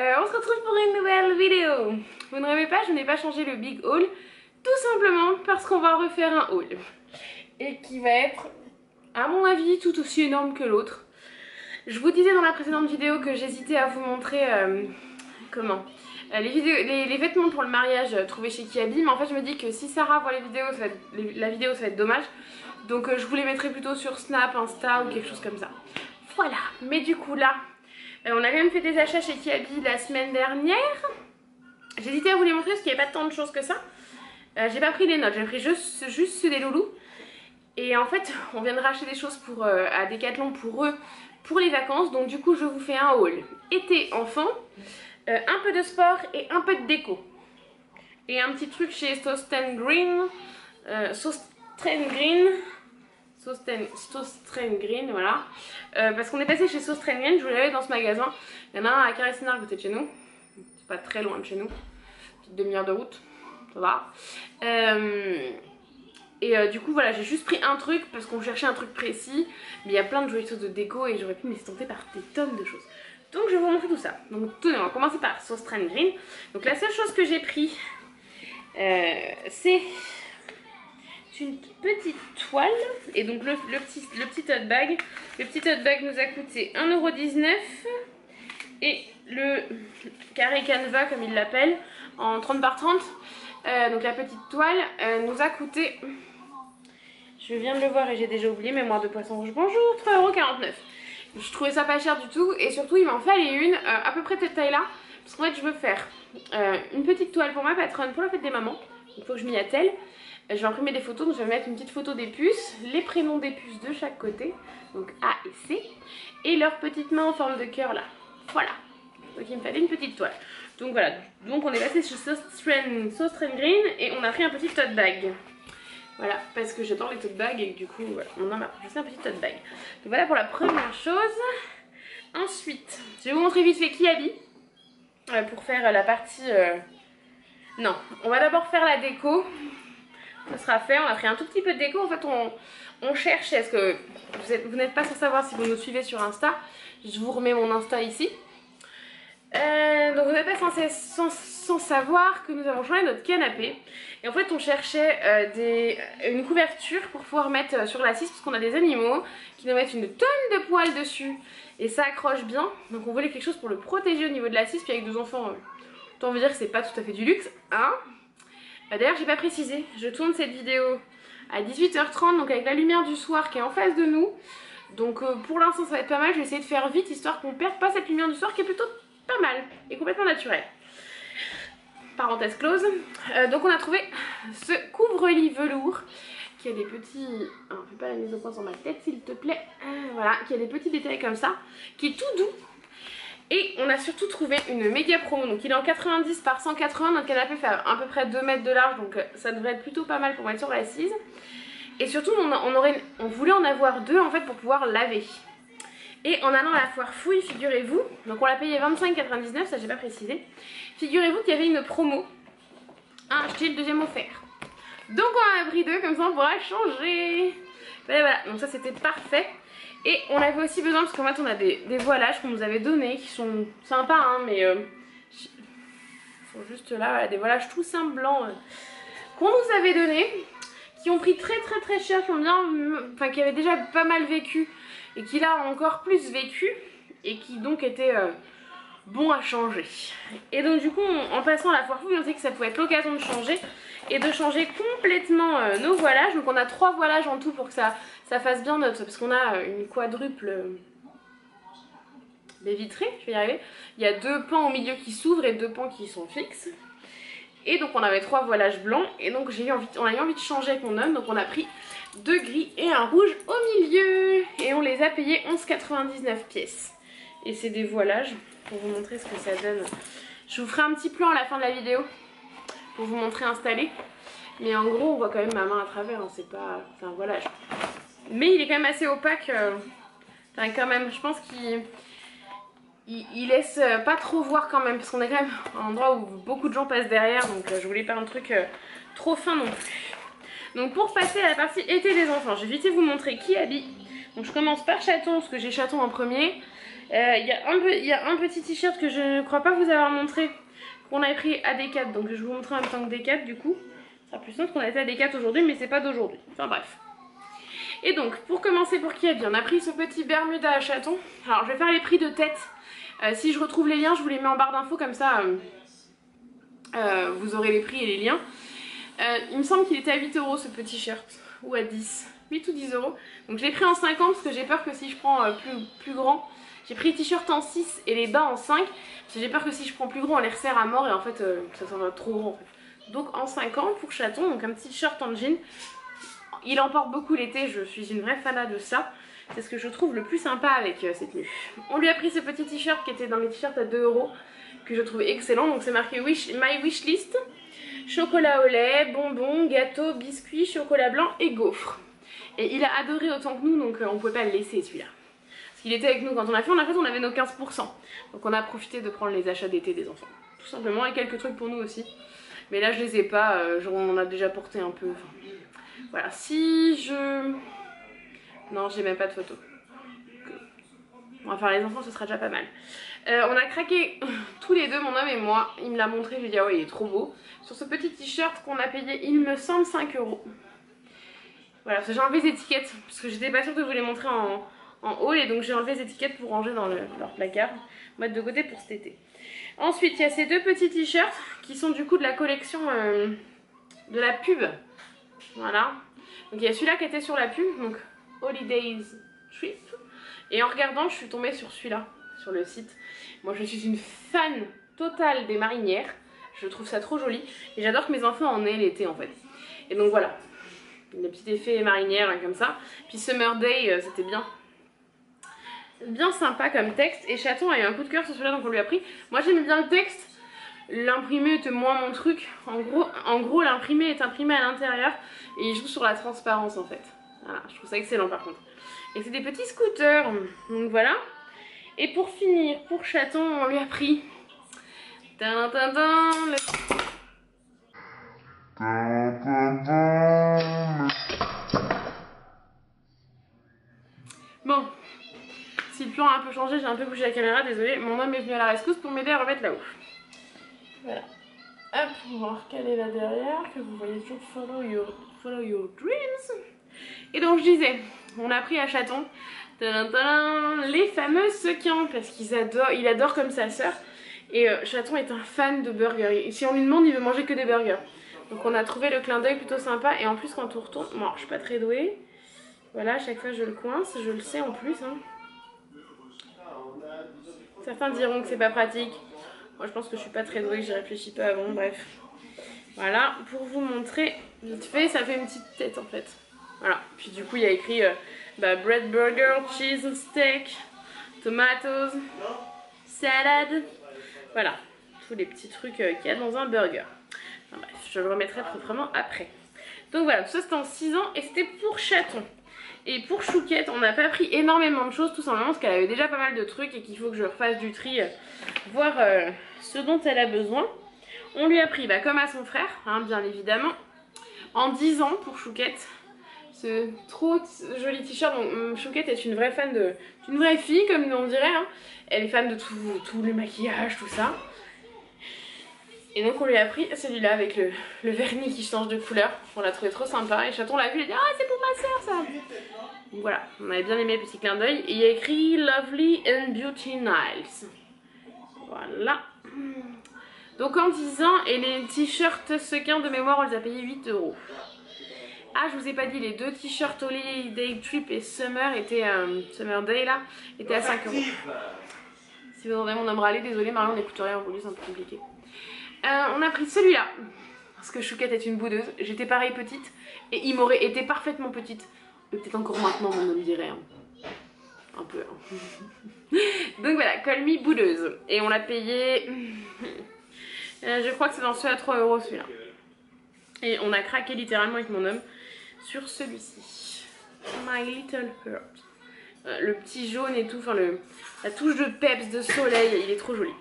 On se retrouve pour une nouvelle vidéo. Vous ne rêvez pas, je n'ai pas changé le big haul, tout simplement parce qu'on va refaire un haul. Et qui va être, à mon avis, tout aussi énorme que l'autre. Je vous disais dans la précédente vidéo que j'hésitais à vous montrer les vêtements pour le mariage trouvés chez Kiabi, mais en fait je me dis que si Sarah voit la vidéo ça va être dommage. Donc je vous les mettrai plutôt sur Snap, Insta ou quelque chose comme ça. Voilà, mais du coup là, on a quand même fait des achats chez Kiabi la semaine dernière. J'hésitais à vous les montrer parce qu'il n'y avait pas tant de choses que ça. J'ai pas pris les notes, j'ai pris juste ceux des loulous. Et en fait, on vient de racheter des choses à Decathlon pour eux, pour les vacances. Donc du coup, je vous fais un haul été enfant, un peu de sport et un peu de déco. Et un petit truc chez Sosten Green, voilà. Parce qu'on est passé chez Sosten Green, je vous l'avais dans ce magasin. Il y en a un à Carré-Sénard à côté de chez nous. C'est pas très loin de chez nous. Petite demi-heure de route, ça va. Du coup voilà, j'ai juste pris un truc parce qu'on cherchait un truc précis. Mais il y a plein de jolies choses de déco et j'aurais pu me laisser tenter par des tonnes de choses. Donc je vais vous montrer tout ça. Donc tenez, on va commencer par Sosten Green. Donc la seule chose que j'ai pris, c'est une petite toile. Et donc le petit tote bag. Le petit tote bag nous a coûté 1,19 €. Et le carré canevas comme il l'appelle, en 30 par 30. Donc la petite toile nous a coûté, je viens de le voir et j'ai déjà oublié, mémoire de poisson rouge, bonjour, 3,49 €. Je trouvais ça pas cher du tout et surtout il m'en fallait une à peu près de cette taille là. Parce qu'en fait je veux faire une petite toile pour ma patronne pour la fête des mamans. Il faut que je m'y attelle. Je vais imprimer des photos, donc je vais mettre une petite photo des puces, les prénoms des puces de chaque côté, donc A et C, et leurs petites mains en forme de cœur là. Voilà, donc il me fallait une petite toile. Donc voilà, donc on est passé chez Sosten Green et on a pris un petit tote bag. Voilà, parce que j'adore les tote bags et du coup voilà, on en a pris un petit tote bag. Donc voilà pour la première chose. Ensuite, je vais vous montrer vite fait Kiabi pour faire la partie... Non, on va d'abord faire la déco. Ça sera fait, on a pris un tout petit peu de déco. En fait on cherche, est-ce que vous n'êtes pas sans savoir si vous nous suivez sur Insta. Je vous remets mon Insta ici. Donc vous n'êtes pas sans savoir que nous avons changé notre canapé. Et en fait on cherchait une couverture pour pouvoir mettre sur l'assise, parce qu'on a des animaux qui nous mettent une tonne de poils dessus. Et ça accroche bien. Donc on voulait quelque chose pour le protéger au niveau de l'assise. Puis avec 2 enfants, autant vous dire que c'est pas tout à fait du luxe, hein. D'ailleurs j'ai pas précisé, je tourne cette vidéo à 18h30, donc avec la lumière du soir qui est en face de nous. Donc pour l'instant ça va être pas mal, je vais essayer de faire vite histoire qu'on perde pas cette lumière du soir qui est plutôt pas mal et complètement naturelle. Parenthèse close. Donc on a trouvé ce couvre-lit velours qui a des petits... Alors fais pas la mise au point sur ma tête s'il te plaît. Voilà, qui a des petits détails comme ça, qui est tout doux. Et on a surtout trouvé une méga promo, donc il est en 90 par 180, notre canapé fait à peu près 2 mètres de large, donc ça devrait être plutôt pas mal pour mettre sur l'assise. Et surtout on voulait en avoir 2 en fait pour pouvoir laver. Et en allant à la foire fouille, figurez-vous, donc on l'a payé 25,99 €, ça j'ai pas précisé. Figurez-vous qu'il y avait une promo, un acheté le deuxième offert. Donc on en a pris 2, comme ça on pourra changer. Voilà, donc ça c'était parfait. Et on avait aussi besoin, parce qu'en fait on a des voilages qu'on nous avait donnés, qui sont sympas hein, mais ils sont juste là, voilà, des voilages tout simples blancs qu'on nous avait donnés, qui ont pris très cher, qui ont bien, enfin qui avaient déjà pas mal vécu et qui là ont encore plus vécu et qui donc étaient bons à changer. Et donc du coup en passant à la foire fouille on sait que ça pouvait être l'occasion de changer et de changer complètement nos voilages. Donc on a 3 voilages en tout pour que ça fasse bien notre, parce qu'on a une quadruple baie vitrée, je vais y arriver. Il y a 2 pans au milieu qui s'ouvrent et 2 pans qui sont fixes. Et donc on avait 3 voilages blancs et donc on a eu envie de changer avec mon homme, donc on a pris 2 gris et un rouge au milieu et on les a payés 11,99 pièces. Et c'est des voilages pour vous montrer ce que ça donne. Je vous ferai un petit plan à la fin de la vidéo pour vous montrer installé. Mais en gros on voit quand même ma main à travers, hein, c'est un voilage. Mais il est quand même assez opaque, enfin, quand même, je pense qu'il laisse pas trop voir quand même, parce qu'on est quand même à un endroit où beaucoup de gens passent derrière, donc je voulais pas un truc trop fin non plus. Donc pour passer à la partie été des enfants, je vais vite vous montrer Kiabi. Donc je commence par chaton, parce que j'ai chaton en premier. Il y a un petit t-shirt que je ne crois pas vous avoir montré, qu'on avait pris à Decathlon, donc je vais vous montrer en même temps que Decathlon du coup. Ça sera plus simple qu'on a été à Decathlon aujourd'hui, mais c'est pas d'aujourd'hui. Enfin bref. Et donc, pour commencer pour Kiabi, on a pris ce petit Bermuda à chaton. Alors, je vais faire les prix de tête. Si je retrouve les liens, je vous les mets en barre d'infos, comme ça, vous aurez les prix et les liens. Il me semble qu'il était à 8 € ce petit shirt, ou à 10. 8 ou 10 €. Donc je l'ai pris en 50 parce que j'ai peur que si je prends plus grand, j'ai pris les t-shirts en 6 et les bas en 5. Parce que j'ai peur que si je prends plus gros, on les resserre à mort et en fait ça s'en va trop grand en fait. Donc en 50 pour chaton, donc un petit t-shirt en jean. Il emporte beaucoup l'été, je suis une vraie fanat de ça. C'est ce que je trouve le plus sympa avec cette tenue. On lui a pris ce petit t-shirt qui était dans les t-shirts à 2 € que je trouve excellent. Donc c'est marqué My Wish List. Chocolat au lait, bonbons, gâteaux, biscuits, chocolat blanc et gaufres. Et il a adoré autant que nous, donc on pouvait pas le laisser celui-là. Parce qu'il était avec nous quand on a fait, on avait nos 15%. Donc on a profité de prendre les achats d'été des enfants. Tout simplement, et quelques trucs pour nous aussi. Mais là je les ai pas, on en a déjà porté un peu. Enfin, voilà, si je... Non, j'ai même pas de photo. On va faire les enfants, ce sera déjà pas mal. On a craqué tous les deux, mon homme et moi. Il me l'a montré, je lui ai dit ah ouais il est trop beau. Sur ce petit t-shirt qu'on a payé, il me semble 5 €. Voilà, j'ai enlevé les étiquettes parce que j'étais pas sûre de vous les montrer en haul et donc j'ai enlevé les étiquettes pour ranger dans leur placard, mettre de côté pour cet été. Ensuite, il y a ces deux petits t-shirts qui sont du coup de la collection de la pub. Voilà. Donc il y a celui-là qui était sur la pub, donc Holidays Trip. Et en regardant, je suis tombée sur celui-là, sur le site. Moi, je suis une fan totale des marinières. Je trouve ça trop joli. Et j'adore que mes enfants en aient l'été, en fait. Et donc voilà. Le petit effet marinière, comme ça. Puis Summer Day, c'était bien sympa comme texte. Et Chaton a eu un coup de cœur sur celui-là, donc on lui a pris. Moi, j'aimais bien le texte. L'imprimé était moins mon truc. En gros l'imprimé est imprimé à l'intérieur. Et il joue sur la transparence, en fait. Voilà, je trouve ça excellent, par contre. Et c'est des petits scooters, donc voilà. Et pour finir, pour Chaton, on lui a pris Bon, si le plan a un peu changé, j'ai un peu bougé la caméra, désolé. Mon homme est venu à la rescousse pour m'aider à remettre là-haut. Voilà. Hop, on va voir quelle est là derrière, que vous voyez toujours follow your dreams. Et donc je disais, on a pris à Chaton les fameux sequins parce qu'il adore comme sa sœur. Et Chaton est un fan de burgers. Et si on lui demande, il veut manger que des burgers. Donc on a trouvé le clin d'œil plutôt sympa. Et en plus quand on retourne, bon, je suis pas très douée. Voilà, à chaque fois je le coince, je le sais en plus. Hein. Certains diront que c'est pas pratique. Moi je pense que je suis pas très douée, que j'y réfléchis pas avant, bref. Voilà, pour vous montrer vite fait, ça fait une petite tête en fait. Voilà, puis du coup il y a écrit bread burger, cheese steak, tomatoes, salade. Voilà, tous les petits trucs qu'il y a dans un burger. Enfin, bref, je le remettrai proprement après. Donc voilà, tout ça c'était en 6 ans et c'était pour Chaton. Et pour Chouquette, on n'a pas pris énormément de choses, tout simplement parce qu'elle avait déjà pas mal de trucs et qu'il faut que je refasse du tri, voir ce dont elle a besoin. On lui a pris, comme à son frère, hein, bien évidemment, en 10 ans pour Chouquette. Ce trop joli t-shirt. Chouquette est une vraie fan une vraie fille, comme on dirait. Hein. Elle est fan de tout le maquillage, tout ça. Et donc on lui a pris celui-là avec le vernis qui change de couleur. On l'a trouvé trop sympa. Et Chaton l'a vu, il a dit ah c'est pour ma soeur ça. Donc voilà, on avait bien aimé le petit clin d'œil. Et il y a écrit Lovely and Beauty Niles. Voilà. Donc en 10 ans, et les t-shirts sequins de mémoire, on les a payés 8 €. Ah, je vous ai pas dit, les deux t-shirts Holiday Trip et Summer Day là, étaient à 5 €. Si vous entendez mon homme râler, désolé Marion, on n'écoute rien aujourd'hui, c'est un peu compliqué. On a pris celui-là, parce que Chouquette est une boudeuse. J'étais pareil petite, et il m'aurait été parfaitement petite. Peut-être encore maintenant, mon homme dirait. Hein. Un peu. Hein. Donc voilà, Call Me boudeuse. Et on l'a payé... je crois que c'est dans ceux à 3 € celui-là. Et on a craqué littéralement avec mon homme sur celui-ci. My Little Heart. Le petit jaune et tout, enfin la touche de peps, de soleil, il est trop joli.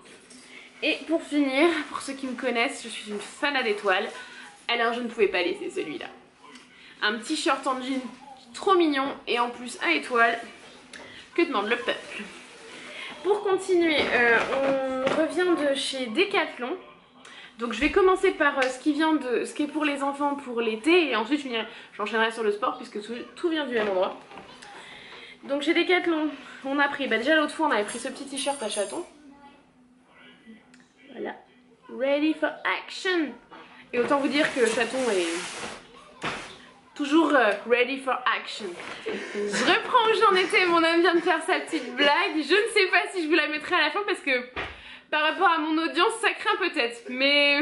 Et pour finir, pour ceux qui me connaissent, je suis une fan d'étoiles. Alors je ne pouvais pas laisser celui-là. Un petit shirt en jean trop mignon et en plus à étoile. Que demande le peuple? Pour continuer, on revient de chez Decathlon. Donc je vais commencer par ce qui est pour les enfants pour l'été et ensuite j'enchaînerai sur le sport puisque tout vient du même endroit. Donc chez Decathlon, on a pris, déjà l'autre fois on avait pris ce petit t-shirt à chaton. Voilà, ready for action. Et autant vous dire que chaton est toujours ready for action. Je reprends où j'en étais, mon homme vient de faire sa petite blague. Je ne sais pas si je vous la mettrai à la fin parce que par rapport à mon audience, ça craint peut-être. Mais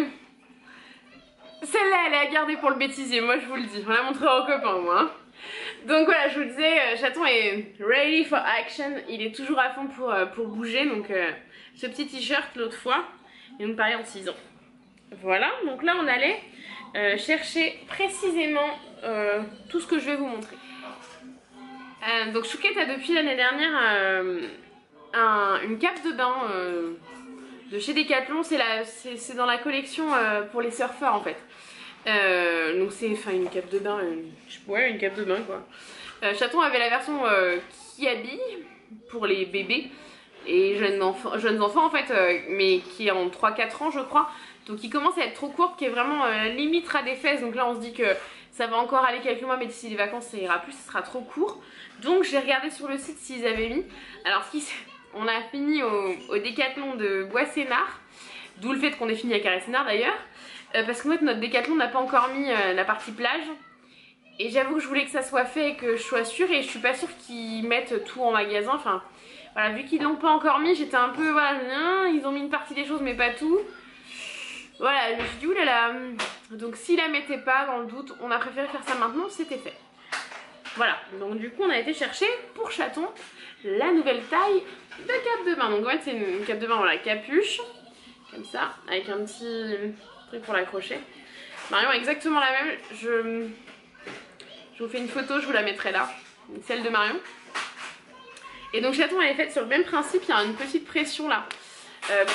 celle-là, elle est à garder pour le bêtisier, moi je vous le dis. On la montrera aux copains, moi. Hein. Donc voilà, je vous le disais, chaton est ready for action. Il est toujours à fond pour bouger. Donc ce petit t-shirt l'autre fois, il nous paraît en 6 ans. Voilà, donc là on allait chercher précisément tout ce que je vais vous montrer. Donc Chouquette a depuis l'année dernière une cape de bain de chez Decathlon. C'est dans la collection pour les surfeurs en fait. Donc c'est une cape de bain, ouais, une cape de bain quoi. Chaton avait la version qui habille pour les bébés et jeunes enfants en fait, mais qui est en 3-4 ans je crois. Donc il commence à être trop courte, qui est vraiment limite ras des fesses. Donc là on se dit que ça va encore aller quelques mois, mais d'ici les vacances ça ira plus, ça sera trop court. Donc j'ai regardé sur le site s'ils avaient mis. Alors on a fini au Decathlon de Bois-Sénard, d'où le fait qu'on ait fini à Carré-Sénard d'ailleurs. Parce qu'en fait notre Decathlon n'a pas encore mis la partie plage. Et j'avoue que je voulais que ça soit fait et que je sois sûre, et je suis pas sûre qu'ils mettent tout en magasin. Enfin voilà, vu qu'ils l'ont pas encore mis, j'étais un peu voilà, ils ont mis une partie des choses mais pas tout. Voilà, je me suis dit oulala. Donc s'ils la mettaient pas, dans le doute, on a préféré faire ça maintenant, c'était fait. Voilà, donc du coup on a été chercher pour chaton la nouvelle taille de cape de bain. Donc en fait c'est une cape de bain, voilà, capuche, comme ça, avec un petit truc pour l'accrocher. Marion a exactement la même, je vous fais une photo, je vous la mettrai là, celle de Marion. Et donc chaton elle est faite sur le même principe, il y a une petite pression là.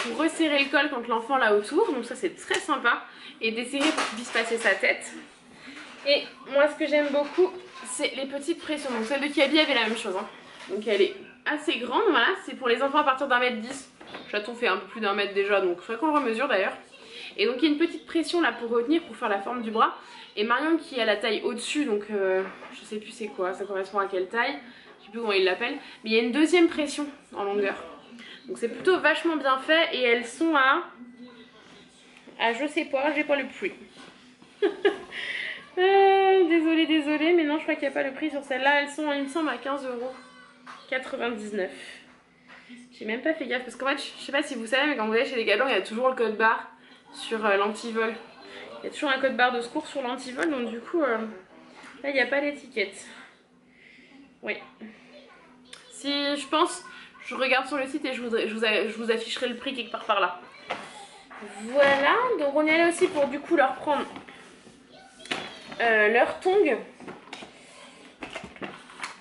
Pour resserrer le col quand l'enfant l'a autour, donc ça c'est très sympa, et desserrer pour qu'il puisse passer sa tête. Et moi ce que j'aime beaucoup c'est les petites pressions, donc celle de Kiabi avait la même chose, hein. Donc elle est assez grande, voilà, c'est pour les enfants à partir d'1m10, chaton fait un peu plus d'1 m déjà, donc il faudrait qu'on le remesure d'ailleurs. Et donc il y a une petite pression là pour retenir, pour faire la forme du bras, et Marion qui a la taille au-dessus, donc je sais plus c'est quoi, ça correspond à quelle taille, je sais plus comment il l'appelle, mais il y a une deuxième pression en longueur. Donc c'est plutôt vachement bien fait et elles sont à je sais pas, j'ai pas le prix. Désolée, mais non je crois qu'il n'y a pas le prix sur celle-là. Elles sont, il me semble, à 15,99 €. J'ai même pas fait gaffe parce qu'en fait, je sais pas si vous savez, mais quand vous allez chez Decathlon, il y a toujours le code barre sur l'antivol. Il y a toujours un code barre de secours sur l'antivol, donc du coup, là il n'y a pas l'étiquette. Oui. Si je pense... Je regarde sur le site et je vous afficherai le prix quelque part par là. Voilà, donc on y allait aussi pour du coup leur prendre leurs tongs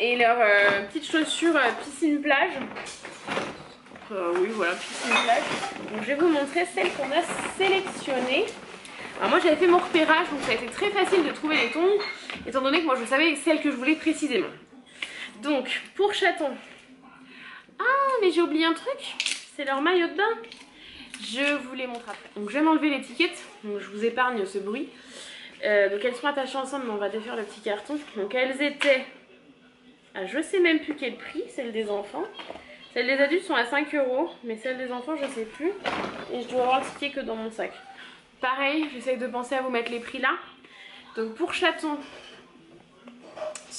et leurs petites chaussures piscine plage. Oui voilà, piscine plage. Donc je vais vous montrer celles qu'on a sélectionnées. Alors moi j'avais fait mon repérage, donc ça a été très facile de trouver les tongs, étant donné que moi je savais celles que je voulais précisément. Donc pour chaton, ah mais j'ai oublié un truc, c'est leur maillot de bain. Je vous les montre après. Donc je vais m'enlever l'étiquette, donc je vous épargne ce bruit. Donc elles sont attachées ensemble, mais on va défaire le petit carton. Donc elles étaient à je sais même plus quel prix, celles des enfants. Celles des adultes sont à 5 €, mais celles des enfants je sais plus. Et je dois avoir le ticket que dans mon sac. Pareil, j'essaie de penser à vous mettre les prix là. Donc pour chaton,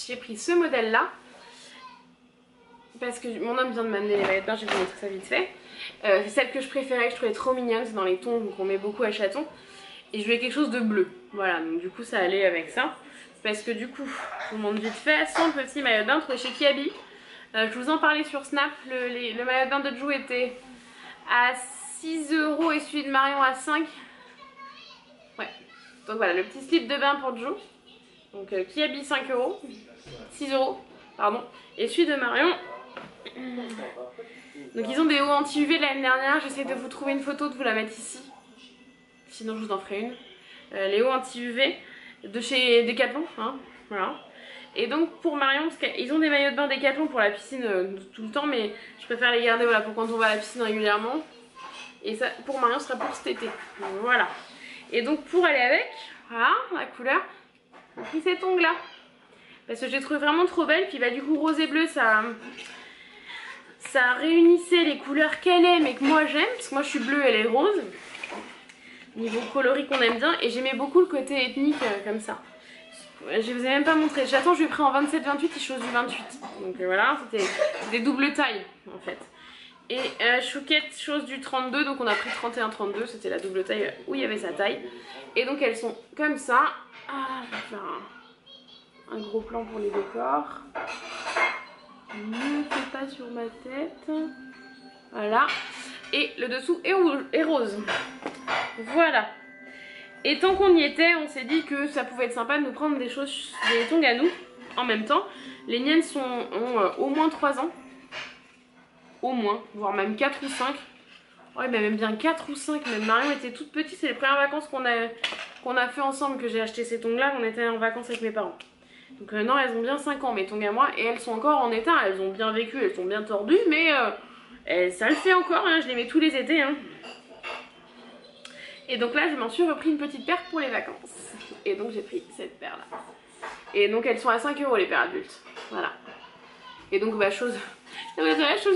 j'ai pris ce modèle là. Parce que mon homme vient de m'amener les maillots de bain, je vais vous montrer ça vite fait. C'est celle que je préférais, que je trouvais trop mignonne, c'est dans les tons qu'on met beaucoup à chaton. Et je voulais quelque chose de bleu. Voilà, donc du coup ça allait avec ça. Parce que du coup, je vous montre vite fait, son petit maillot de bain trouvé chez Kiabi. Je vous en parlais sur Snap, le maillot de bain de Jou était à 6 € et celui de Marion à 5. Ouais, donc voilà, le petit slip de bain pour Jou. Donc Kiabi 5 €, 6 €, pardon. Et celui de Marion... Donc ils ont des hauts anti-UV de l'année dernière, j'essaie de vous trouver une photo, de vous la mettre ici. Sinon je vous en ferai une. Les hauts anti-UV de chez Decathlon, hein, voilà. Et donc pour Marion, parce qu'ils ont des maillots de bain Décathlon pour la piscine tout le temps, mais je préfère les garder voilà, pour quand on va à la piscine régulièrement. Et ça, pour Marion, ce sera pour cet été. Voilà. Et donc pour aller avec, voilà, la couleur, j'ai pris cet ongle là. Parce que j'ai trouvé vraiment trop belle. Puis bah du coup rose et bleu, ça réunissait les couleurs qu'elle aime et que moi j'aime. Parce que moi je suis bleue, elle est rose. Niveau coloris qu'on aime bien. Et j'aimais beaucoup le côté ethnique comme ça. Je vous ai même pas montré. J'attends, je lui ai pris en 27-28, il chose du 28. Donc voilà, c'était des doubles tailles en fait. Et Chouquette chose du 32, donc on a pris 31-32, c'était la double taille où il y avait sa taille. Et donc elles sont comme ça. Ah, je vais faire un gros plan pour les décors. Ne fais pas sur ma tête. Voilà. Et le dessous est rose. Voilà. Et tant qu'on y était, on s'est dit que ça pouvait être sympa de nous prendre des tongs à nous en même temps. Les miennes ont au moins 3 ans. Au moins, voire même 4 ou 5. Ouais, mais même bien 4 ou 5. Même Marion était toute petite. C'est les premières vacances qu'on a fait ensemble que j'ai acheté ces tongs là. On était en vacances avec mes parents. Donc non, elles ont bien 5 ans mes tongs à moi. Et elles sont encore en état. Elles ont bien vécu, elles sont bien tordues. Mais ça le fait encore. Hein. Je les mets tous les étés. Hein. Et donc là, je m'en suis repris une petite paire pour les vacances. Et donc j'ai pris cette paire là. Et donc elles sont à 5 € les paires adultes. Voilà. Et donc bah chose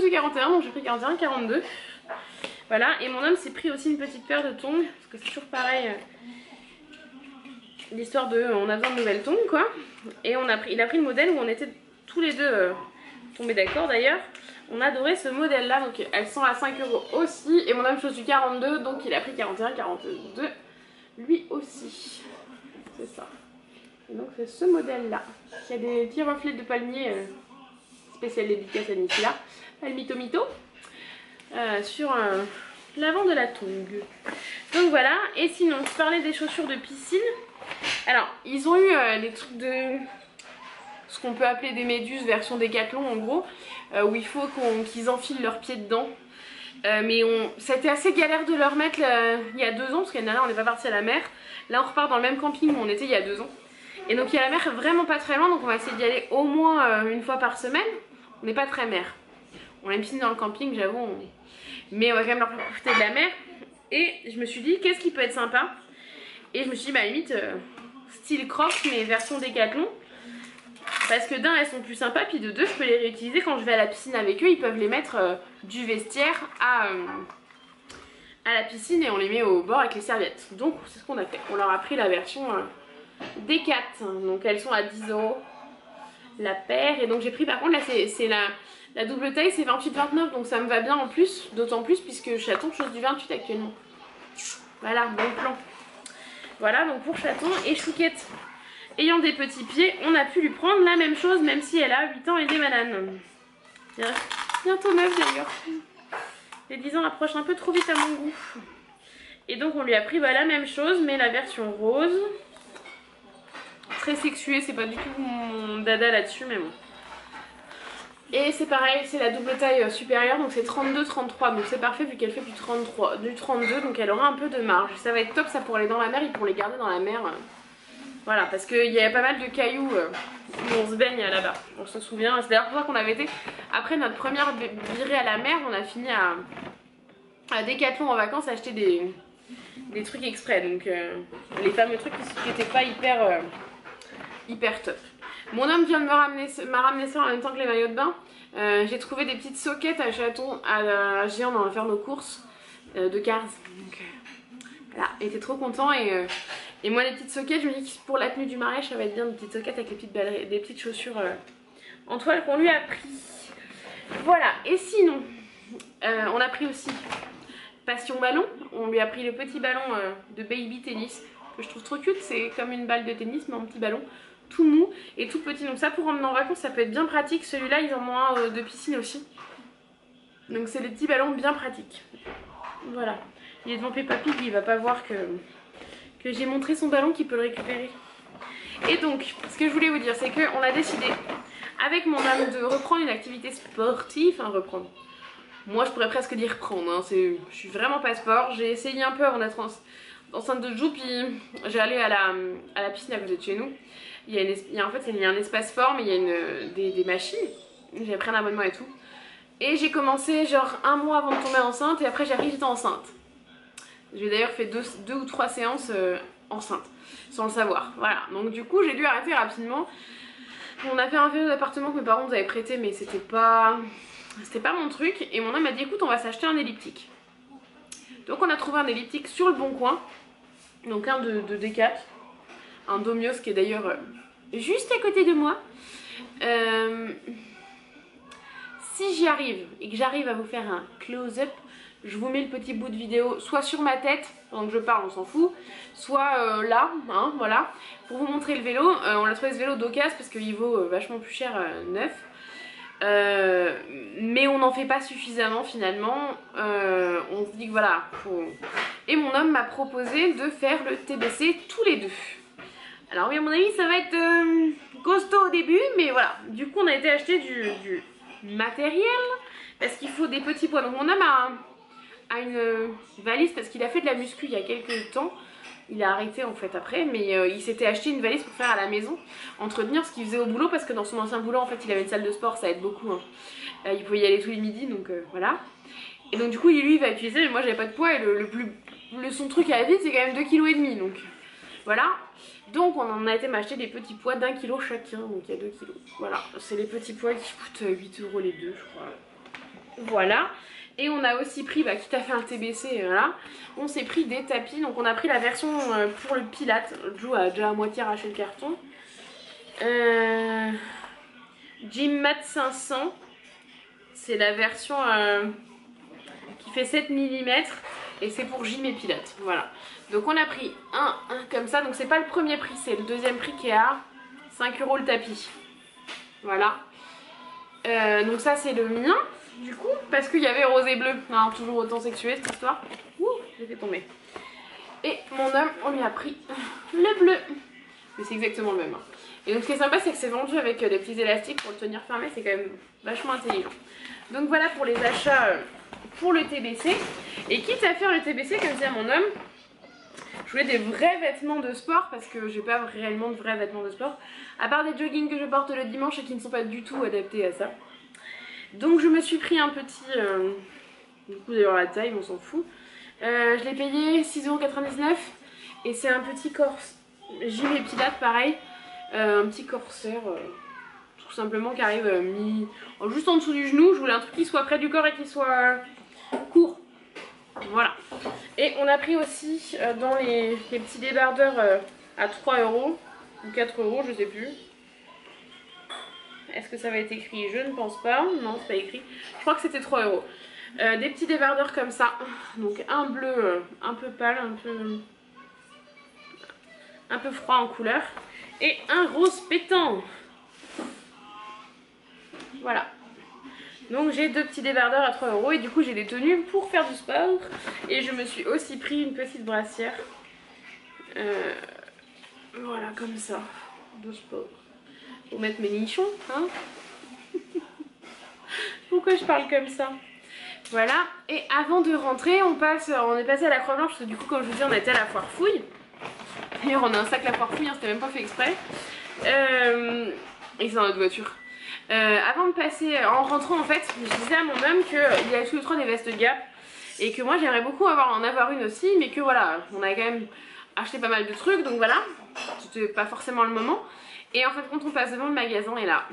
du 41, donc j'ai pris 41, 42. Voilà, et mon homme s'est pris aussi une petite paire de tongs, parce que c'est toujours pareil, l'histoire de on a besoin de nouvelles tongs quoi. Et il a pris le modèle où on était tous les deux tombés d'accord d'ailleurs. On adorait ce modèle là, donc elles sont à 5 € aussi. Et mon homme chose du 42, donc il a pris 41, 42 lui aussi. C'est ça. Et donc c'est ce modèle là, qui a des petits reflets de palmier. Spécial dédicace à Nicolas, Palmito Mito, sur l'avant de la tongue. Donc voilà, et sinon, je parlais des chaussures de piscine. Alors, ils ont eu des trucs de ce qu'on peut appeler des méduses version Décathlon en gros, où il faut qu'ils enfilent leurs pieds dedans. Mais ça a été assez galère de leur mettre il y a 2 ans, parce qu'année dernière on n'est pas parti à la mer. Là on repart dans le même camping où on était il y a 2 ans. Et donc il y a la mer vraiment pas très loin, donc on va essayer d'y aller au moins une fois par semaine. On n'est pas très mer. On a une piscine dans le camping, j'avoue. Mais on va quand même leur faire profiter de la mer. Et je me suis dit, qu'est-ce qui peut être sympa? Et je me suis dit, bah limite, style Crocs, mais version Décathlon. Parce que d'un, elles sont plus sympas, puis de deux, je peux les réutiliser quand je vais à la piscine avec eux. Ils peuvent les mettre du vestiaire à la piscine et on les met au bord avec les serviettes. Donc c'est ce qu'on a fait. On leur a pris la version Décat. Donc elles sont à 10 € la paire. Et donc j'ai pris, par contre là c'est la double taille, c'est 28-29, donc ça me va bien en plus. D'autant plus puisque Chaton chose du 28 actuellement. Voilà, bon plan. Voilà, donc pour Chaton et Chouquette ayant des petits pieds, on a pu lui prendre la même chose, même si elle a 8 ans et des bananes. Bientôt 9 d'ailleurs. Les 10 ans approchent un peu trop vite à mon goût. Et donc on lui a pris la même chose, mais la version rose. Très sexuée, c'est pas du tout mon dada là-dessus, mais bon. Et c'est pareil, c'est la double taille supérieure, donc c'est 32-33, donc c'est parfait vu qu'elle fait du 32, donc elle aura un peu de marge. Ça va être top, ça pour aller dans la mer, ils pourront les garder dans la mer. Voilà, parce qu'il y a pas mal de cailloux où on se baigne là-bas, on s'en souvient. C'est d'ailleurs pour ça qu'on avait été, après notre première virée à la mer, on a fini à Décathlon en vacances à acheter des trucs exprès, donc les fameux trucs qui n'étaient pas hyper top. Mon homme vient de m'a ramené ça en même temps que les maillots de bain. J'ai trouvé des petites soquettes à Chaton, à Géant, on va faire nos courses de Cars. Donc voilà, il était trop content et moi les petites soquettes, je me dis que pour la tenue du mariage ça va être bien, des petites soquettes avec des petites chaussures en toile qu'on lui a pris. Voilà, et sinon on a pris aussi Passion Ballon, on lui a pris le petit ballon de Baby Tennis que je trouve trop cute, c'est comme une balle de tennis mais en petit ballon tout mou et tout petit, donc ça pour emmener en vacances ça peut être bien pratique. Celui-là ils en ont un de piscine aussi, donc c'est des petits ballons bien pratiques. Voilà, il est devant Peppa Pig, il va pas voir que j'ai montré son ballon qu'il peut le récupérer. Et donc ce que je voulais vous dire c'est qu'on a décidé avec mon âme de reprendre une activité sportive, enfin reprendre, moi je pourrais presque dire prendre, hein. Je suis vraiment pas sport, j'ai essayé un peu avant d'être enceinte de Jou, puis j'ai allé à la piscine à côté de chez nous. En fait, il y a un espace fort, mais il y a des machines. J'ai pris un abonnement et tout. Et j'ai commencé genre 1 mois avant de tomber enceinte et après j'ai appris que j'étais enceinte. J'ai d'ailleurs fait 2 ou 3 séances enceinte, sans le savoir. Voilà, donc du coup j'ai dû arrêter rapidement. On a fait un vélo d'appartement que mes parents nous avaient prêté, mais c'était pas mon truc. Et mon homme m'a dit écoute, on va s'acheter un elliptique. Donc on a trouvé un elliptique sur le bon coin. Donc un de Decat, un Domios qui est d'ailleurs juste à côté de moi. Si j'y arrive et que j'arrive à vous faire un close-up, je vous mets le petit bout de vidéo soit sur ma tête, pendant que je parle on s'en fout, soit là, hein, voilà, pour vous montrer le vélo. On a trouvé ce vélo d'occasion parce qu'il vaut vachement plus cher neuf. Mais on n'en fait pas suffisamment finalement. On se dit que voilà, faut... Et mon homme m'a proposé de faire le TBC tous les deux. Alors oui, à mon avis ça va être costaud au début, mais voilà. Du coup on a été acheter du matériel parce qu'il faut des petits poids. Donc mon homme a une valise parce qu'il a fait de la muscu il y a quelques temps. Il a arrêté en fait après, mais il s'était acheté une valise pour faire à la maison, entretenir ce qu'il faisait au boulot, parce que dans son ancien boulot en fait il avait une salle de sport, ça aide beaucoup, hein. Il pouvait y aller tous les midis, donc voilà. Et donc du coup lui il va utiliser, mais moi j'avais pas de poids et son truc à la vie c'est quand même 2,5 kg, donc voilà. Donc on en a été m'acheter des petits poids d'1 kg chacun, donc il y a 2 kg. Voilà, c'est les petits poids qui coûtent 8 € les deux je crois. Voilà. Et on a aussi pris, quitte à faire un TBC, voilà, on s'est pris des tapis. Donc on a pris la version pour le Pilates. Jou a déjà à moitié arraché le carton. Gymmat 500. C'est la version qui fait 7 mm. Et c'est pour gym et Pilates. Voilà. Donc on a pris un comme ça. Donc c'est pas le premier prix, c'est le deuxième prix qui est à 5 € le tapis. Voilà. Donc ça c'est le mien. Du coup, parce qu'il y avait rose et bleu, non, toujours autant sexué cette histoire. Ouh, j'ai fait tomber. Et mon homme, on lui a pris le bleu. Mais c'est exactement le même. Hein. Et donc ce qui est sympa, c'est que c'est vendu avec des petits élastiques pour le tenir fermé, c'est quand même vachement intelligent. Donc voilà pour les achats pour le TBC. Et quitte à faire le TBC, comme disait mon homme, je voulais des vrais vêtements de sport parce que j'ai pas réellement de vrais vêtements de sport. À part des joggings que je porte le dimanche et qui ne sont pas du tout adaptés à ça. Donc je me suis pris un petit, du coup d'ailleurs la taille on s'en fout, je l'ai payé 6,99 € et c'est un petit corse, gym et Pilates pareil, un petit corsaire tout simplement qui arrive juste en dessous du genou. Je voulais un truc qui soit près du corps et qui soit court, voilà. Et on a pris aussi dans les petits débardeurs à 3 € ou 4 € je sais plus. Est-ce que ça va être écrit? Je ne pense pas. Non, c'est pas écrit. Je crois que c'était 3 €. Des petits débardeurs comme ça. Donc un bleu un peu pâle, un peu froid en couleur. Et un rose pétant. Voilà. Donc j'ai 2 petits débardeurs à 3 € et du coup j'ai des tenues pour faire du sport. Et je me suis aussi pris une petite brassière. Voilà, comme ça. De sport. Pour mettre mes nichons, hein. Pourquoi je parle comme ça? Voilà, et avant de rentrer, on est passé à la Croix-Blanche, parce que du coup, comme je vous dis, on était à la foire fouille. D'ailleurs, on a un sac la foire fouille, hein, c'était même pas fait exprès. Et c'est dans notre voiture. Avant de passer, en rentrant en fait, je disais à mon homme qu'il y avait tous les 3 des vestes Gap. Et que moi j'aimerais beaucoup en avoir une aussi, mais que voilà, on a quand même acheté pas mal de trucs, donc voilà, c'était pas forcément le moment. Et en fait quand on passe devant le magasin et là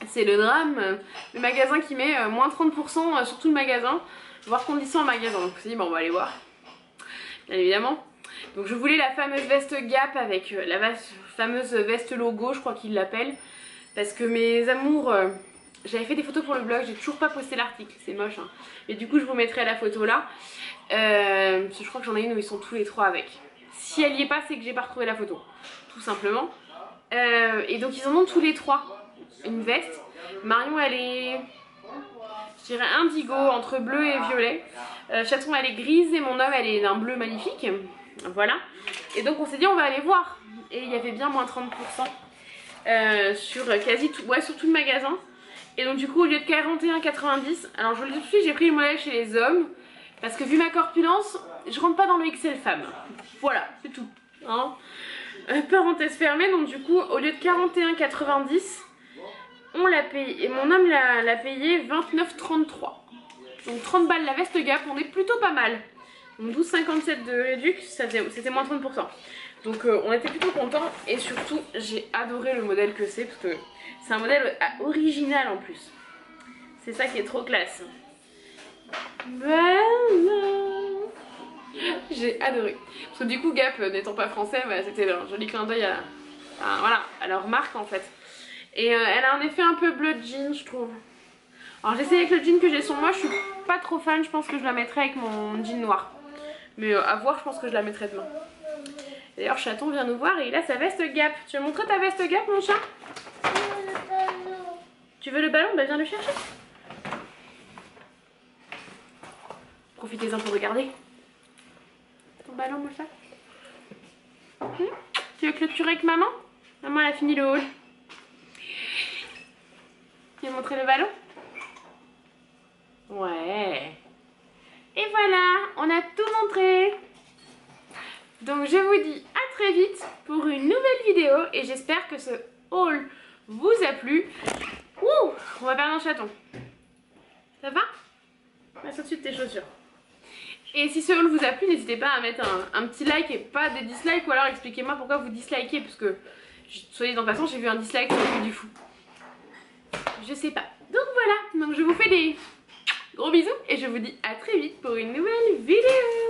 c'est le drame, le magasin qui met moins 30% sur tout le magasin, voire conditions en magasin. Donc on s'est dit bon on va aller voir, bien évidemment. Donc je voulais la fameuse veste Gap avec la fameuse veste logo, je crois qu'ils l'appellent. Parce que mes amours, j'avais fait des photos pour le blog, j'ai toujours pas posté l'article, c'est moche hein. Mais du coup je vous mettrai la photo là. Parce que je crois que j'en ai une où ils sont tous les 3 avec. Si elle y est pas, c'est que j'ai pas retrouvé la photo, tout simplement. Et donc ils en ont tous les 3 une veste. Marion elle est, je dirais indigo, entre bleu et violet. Chaton elle est grise et mon homme elle est d'un bleu magnifique. Voilà. Et donc on s'est dit on va aller voir. Et il y avait bien moins 30% sur quasi tout, ouais, sur tout le magasin. Et donc du coup au lieu de 41,90, alors je vous le dis tout de suite, j'ai pris le modèle chez les hommes. Parce que vu ma corpulence, je rentre pas dans le XL femme. Voilà, c'est tout. Hein. Parenthèse fermée, donc du coup, au lieu de 41,90, on l'a payé, et mon homme l'a payé 29,33. Donc 30 balles la veste Gap, on est plutôt pas mal. Donc 12,57 de réduc, c'était moins 30%. Donc on était plutôt contents, et surtout j'ai adoré le modèle que c'est, parce que c'est un modèle original en plus. C'est ça qui est trop classe. Voilà. J'ai adoré. Parce que du coup Gap n'étant pas français, bah, c'était un joli clin d'œil à leur marque en fait. Et elle a un effet un peu bleu jean je trouve. Alors j'ai essayé avec le jean que j'ai sur moi, je suis pas trop fan, je pense que je la mettrai avec mon jean noir. Mais à voir, je pense que je la mettrai demain. D'ailleurs Chaton vient nous voir et il a sa veste Gap. Tu veux montrer ta veste Gap mon chat? Tu veux le ballon? Bah viens le chercher. Profitez-en pour regarder. Ton ballon mon chat. Tu veux clôturer avec maman? Maman elle a fini le haul. Tu veux montrer le ballon? Ouais. Et voilà, on a tout montré. Donc je vous dis à très vite pour une nouvelle vidéo et j'espère que ce haul vous a plu. Ouh, on va perdre un chaton. Ça va? Mets tout de suite tes chaussures. Et si ce haul vous a plu, n'hésitez pas à mettre un petit like et pas des dislikes, ou alors expliquez-moi pourquoi vous dislikez, parce que, soyez en passant, j'ai vu un dislike sur le Puy du Fou. Je sais pas. Donc voilà, donc je vous fais des gros bisous et je vous dis à très vite pour une nouvelle vidéo.